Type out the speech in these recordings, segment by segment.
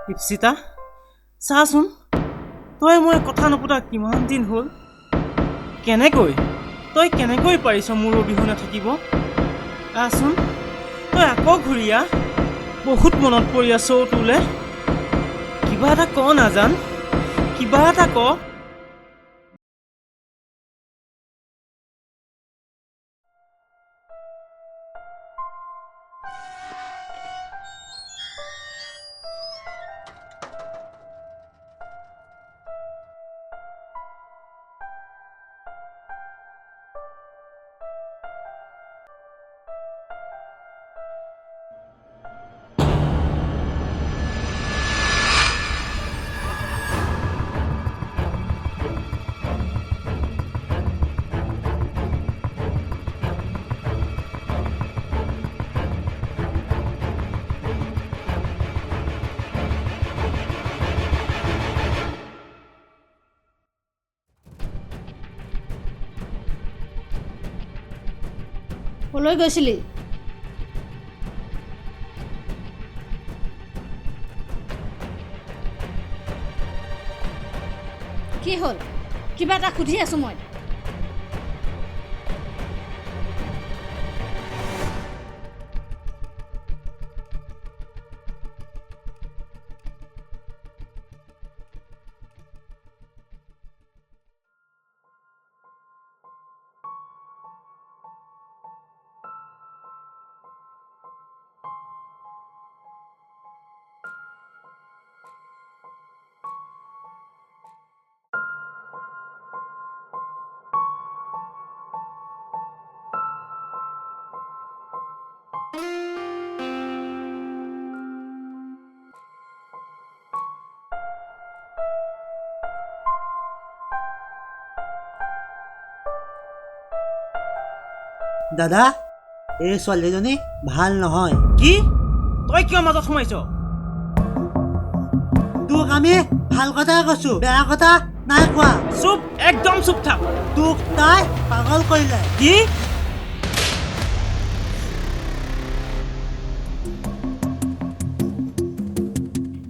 ইপ্সিতা চাচোন তই মই কথা নপতা কিমান দিন হ'ল তই কেনেকৈ পাৰিছ মোৰ অবিহনে থাকিব আচোন তই আকৌ ঘূৰি আহ বহুত মনত পৰি আছ তোলে কিবা এটা ক নাজান কিবা এটা ক কলৈ গৈছিলি কি হ'ল কিবা এটা সুধি আছো মই দাদা এই ছোৱালীজনী ভাল নহয় কি তই কিয় মাজত সোমাইছ তোক আমি ভাল কথাই কৈছো বেয়া কথা নাই কোৱা চুপ একদম চুপ থাক তোক তাই পাগল কৰিলে কি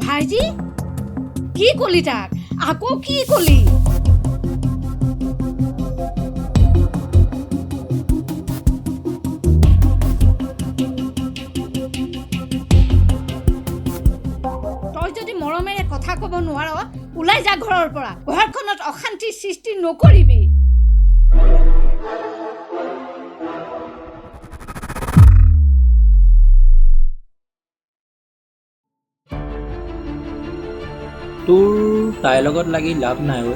ভাইজি কি কলি তাক আকৌ কি কলি তই যদি মৰমেৰে কথা ক'ব নোৱাৰ ওলাই যা ঘৰৰ পৰা ঘৰখনত অশান্তি সৃষ্টি নকৰিবি তোৰ তাইৰ লগত লাগি লাভ নাই ঐ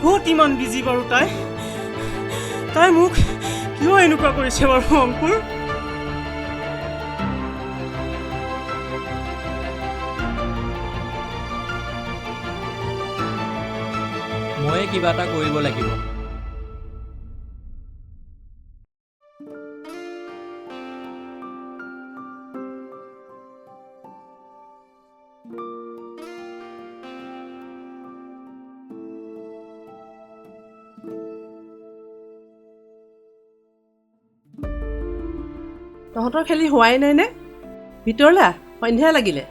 ক'ত ইমান বিজি বাৰু তাই মোক কিয় এনেকুৱা কৰিছে বাৰু অংকুৰ ময়ে কিবা এটা কৰিব লাগিব তহঁতৰ খেলি হোৱাই নাই নে ভিতৰলৈ সন্ধিয়া লাগিলে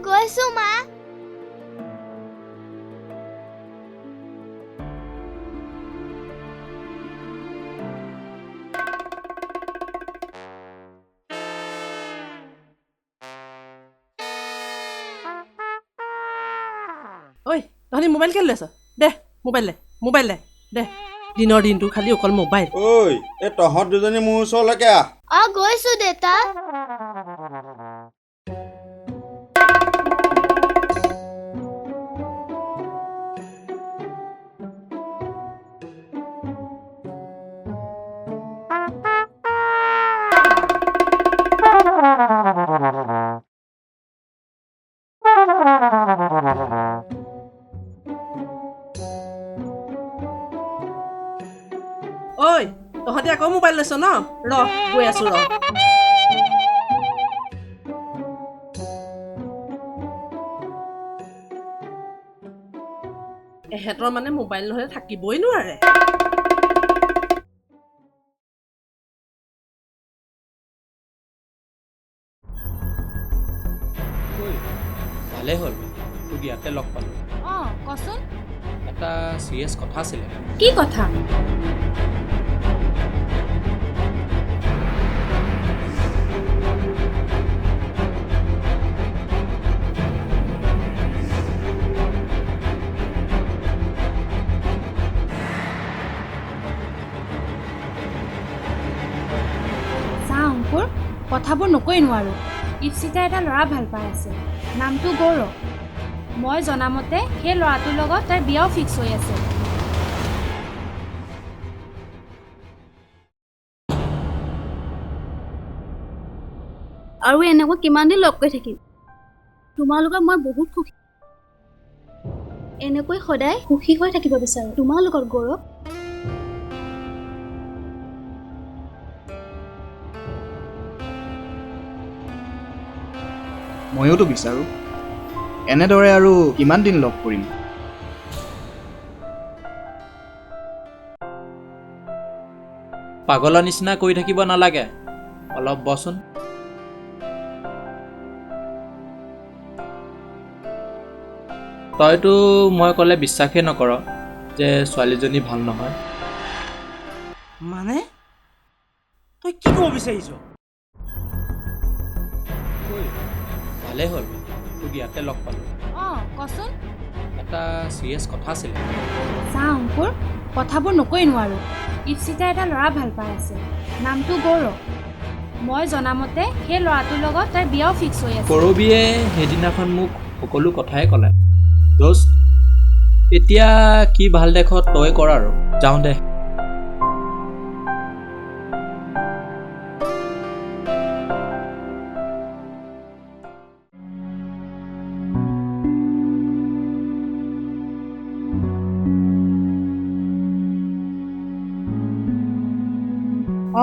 গৈছো মা ঐ তহঁতি মোবাইল কেলৈ লৈছ দে মোবাইল দে দিনৰ দিনটো খালি অকল মোবাইল ঐ এই তহঁত দুজনী মোৰ ওচৰলৈকে আহ গৈছো দেউতা ঐ তহঁতি আকৌ মোবাইল লৈছ ন গৈ আছো এহেঁতৰ মানে মোবাইল নহলে থাকিবই নোৱাৰে ঐ ভালেই হ'ল তোক ইয়াতে লগ পালোঁ। অঁ কচোন এটা চিৰিয়াছ কথা আছিলে। কি কথা? চা অংকুৰ, কথাবোৰ নকৈ নোৱাৰোঁ। ইপ্সিতাই এটা ল'ৰা ভাল পাই আছে, নামটো গৌৰৱ। মই জনামতে সেই ল'ৰাটোৰ লগত তাইৰ বিয়াও ফিক্স হৈ আছে। আৰু এনেকৈ কিমান দিন লগ কৰি থাকিম? তোমালোকৰ মই বহুত সুখী, এনেকৈ সদায় সুখী হৈ থাকিব বিচাৰোঁ তোমালোকৰ গৌৰৱ। ময়োতো বিচাৰোঁ। এনেদৰে আৰু কিমান দিন লগ কৰিম? পাগলৰ নিচিনা কৰি থাকিব নালাগে, অলপ বচোন। তইতো মই ক'লে বিশ্বাসেই নকৰ যে ছোৱালীজনী ভাল নহয়। মানে তই কি ক'ব বিচাৰিছ? ঐ ভালেই হ'ল তোক ইয়াতে লগ পালোঁ। অঁ কচোন এটা চিৰিয়াছ কথা আছিলে। চা অংকুৰ, কথাবোৰ নকৈ নোৱাৰোঁ। ইপ্সিতাই এটা ল'ৰা ভাল পাই আছে, নামটো গৌৰৱ। মই জনামতে সেই ল'ৰাটোৰ লগত তাইৰ বিয়াও ফিক্স হৈ আছে। কৰবীয়ে সেইদিনাখন মোক সকলো কথাই ক'লে। দোস্ত এতিয়া কি ভাল দেখত তই কৰ আৰু, যাওঁ দে।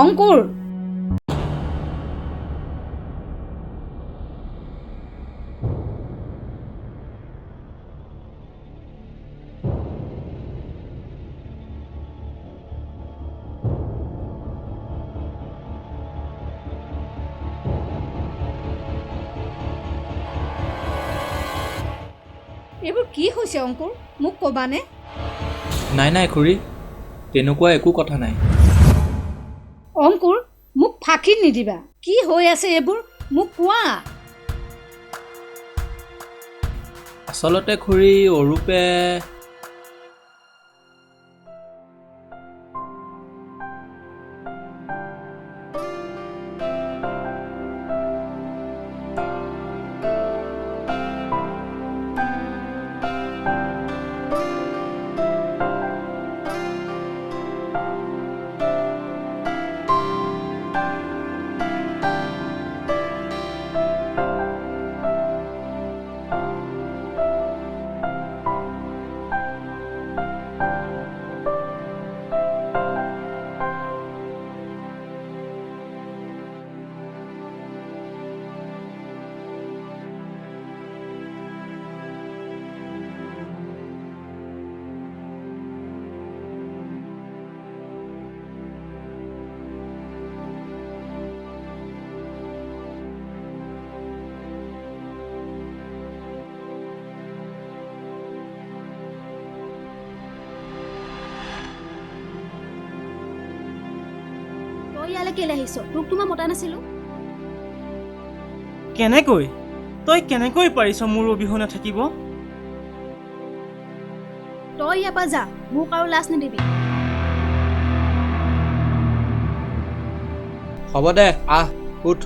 অংকুৰ এইবোৰ কি হৈছে অংকুৰ, মোক ক'বানে? নাই নাই খুৰী, তেনেকুৱা একো কথা নাই। অংকুৰ, মোক ফাঁকি নিদিবা। কি হৈ আছে এইবোৰ মোক কোৱা। আচলতে খুৰী অৰূপে তই ইয়ালৈ কেলৈ আহিছ? তোক তোমাৰ মতা নাছিলোঁ। কেনেকৈ তই কেনেকৈ পাৰিছ মোৰ অবিহনে থাকিব? তই ইয়াৰ পৰা যা, মোক আৰু লাজ নিদিবি। হ'ব দে, আহ উঠ।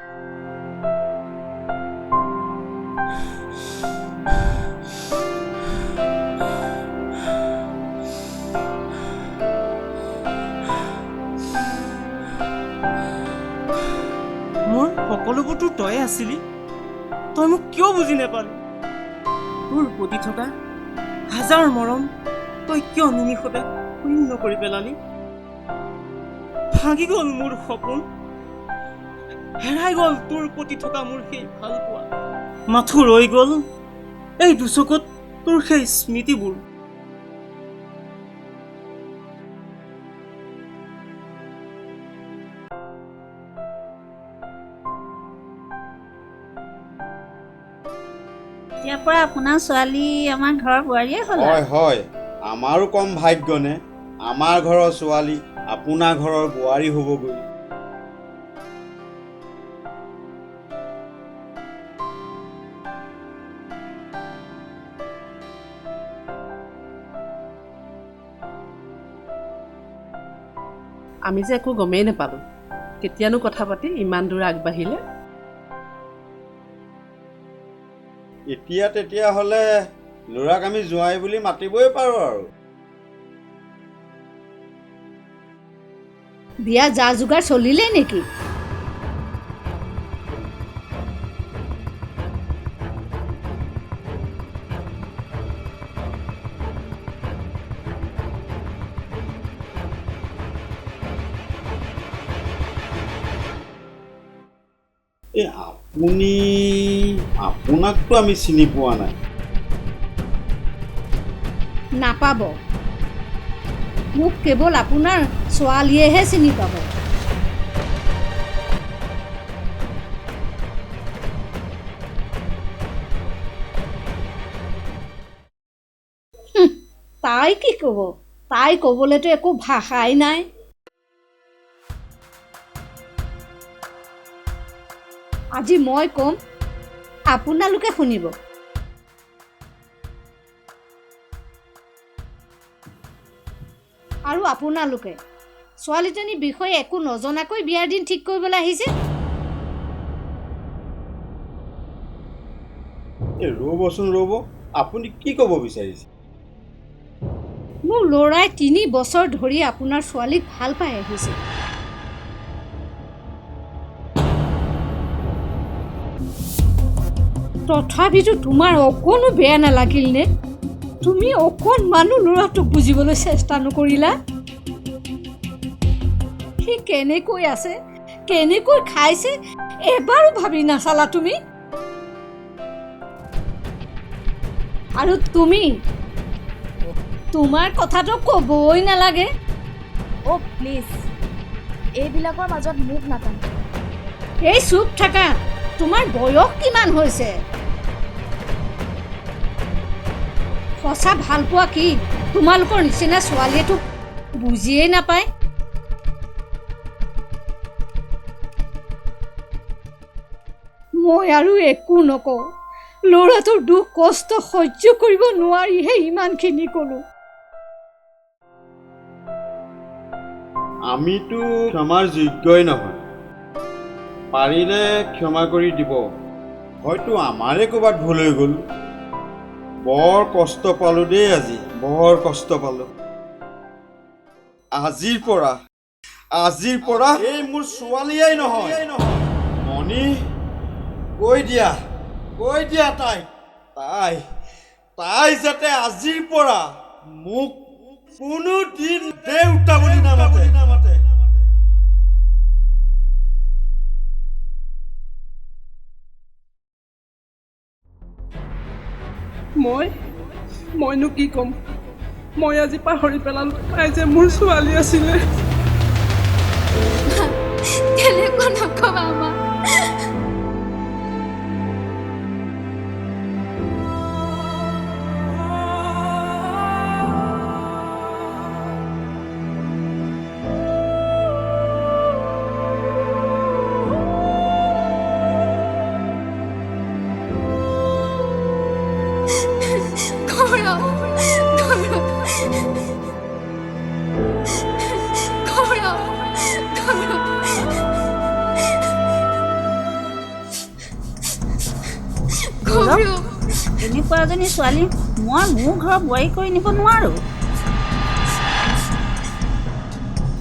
মোৰ সকলোবোৰতো তয়ে আছিলি, তই মোক কিয় বুজি নাপালি? তোৰ প্ৰতি থকা হাজাৰ মৰম তই কিয় নিমিষতে শূন্য কৰি পেলালি? ভাগি গ'ল মোৰ সপোন, হেৰাই গ'ল তোৰ প্ৰতি থকা মোৰ সেই ভাল পোৱা। মাথো ৰৈ গ'ল এই দুচকুত তোৰ সেই স্মৃতিবোৰ। এতিয়াৰ পৰা আপোনাৰ ছোৱালী আমাৰ ঘৰৰ বোৱাৰীয়ে হ'ল আৰু। হয় হয়, আমাৰো কম ভাগ্যনে আমাৰ ঘৰৰ ছোৱালী আপোনাৰ ঘৰৰ বোৱাৰী হ'বগৈ। আমি যে একো গমেই নাপালোঁ, কেতিয়ানো কথা পাতি ইমান দূৰ আগবাঢ়িলে। এতিয়া তেতিয়াহ'লে ল'ৰাক আমি জোঁৱাই বুলি মাতিবই পাৰোঁ আৰু। বিয়া যা যোগাৰ চলিলে নেকি? এই আপোনাকতো আমি চিনি পোৱা নাই। নাপাব, মোক কেৱল আপোনাৰ ছোৱালীয়েহে চিনি পাব। তাই কি ক'ব? তাই ক'বলৈতো একো ভাষাই নাই। আজি মই ক'ম, আপোনালোকে শুনিব। আৰু আপোনালোকে ছোৱালীজনীৰ বিষয়ে একো নজনাকৈ বিয়াৰ দিন ঠিক কৰিবলৈ আহিছে। ৰ'বচোন ৰ'ব, আপুনি কি ক'ব বিচাৰিছে? মোৰ ল'ৰাই 3 বছৰ ধৰি আপোনাৰ ছোৱালীক ভাল পাই আহিছে। তথাপিতো তোমাৰ অকণো বেয়া নালাগিল নে? তুমি অকণমানো ল'ৰাটোক বুজিবলৈ চেষ্টা নকৰিলা? সি কেনেকৈ আছে, কেনেকৈ খাইছে, এবাৰো ভাবি নাচালা তুমি? আৰু তুমি, তোমাৰ কথাটো ক'বই নালাগে। অ' প্লিজ, এইবিলাকৰ মাজত মোক নাটানে। এই চুপ থাকা, তোমাৰ বয়স কিমান হৈছে? সঁচা ভাল পোৱা কি তোমালোকৰ নিচিনা ছোৱালীয়েতো বুজিয়েই নাপায়। মই আৰু একো নকওঁ, ল'ৰাটোৰ দুখ কষ্ট সহ্য কৰিব নোৱাৰিহে ইমানখিনি ক'লোঁ। আমিতো ক্ষমাৰ যোগ্যই নহয়, পাৰিলে ক্ষমা কৰি দিব। হয়তো আমাৰে ক'ৰবাত ভুল হৈ গ'ল। বৰ কষ্ট পালোঁ দেই, আজি বৰ কষ্ট পালোঁ। আজিৰ পৰা এই মোৰ ছোৱালীয়েই নহয়। মণি, কৈ দিয়া তাই যাতে আজিৰ পৰা মোক কোনো দিন দেউতা বুলি নামাতে। মইনো কি ক'ম? মই আজি পাহৰি পেলালোঁ তাই যে মোৰ ছোৱালী আছিলে। কেনেকুৱা নক'বা আমাক। এনেকুৱা এজনী ছোৱালী মই মোৰ ঘৰৰ বোৱাৰী কৰি নিব নোৱাৰোঁ।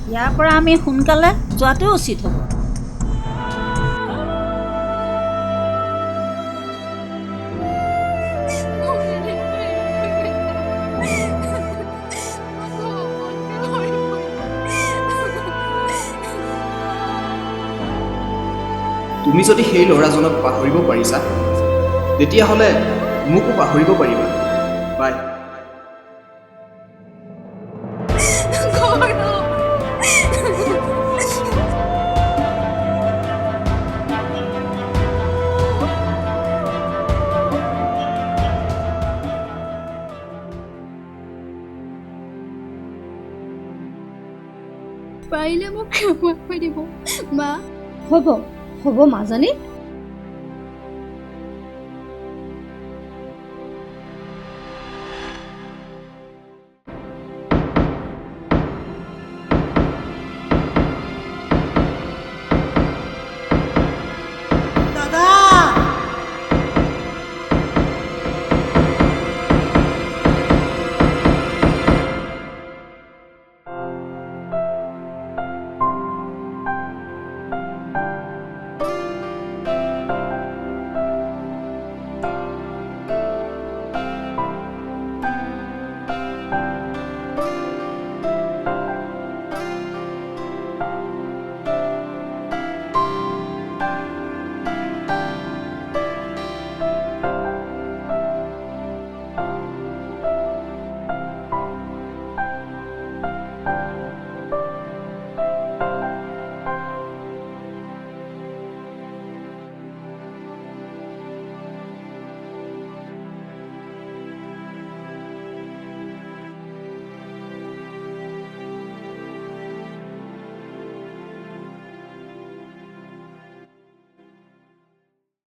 ইয়াৰ পৰা আমি সোনকালে যোৱাটো উচিত হ'ব। তুমি যদি সেই ল'ৰাজনক পাহৰিব পাৰিছা তেতিয়াহ'লে মোকো পাহৰিব পাৰিবা। বাই। পাৰিলে মোক ক্ষমা কৰি দিব মা। হ'ব মাজনী,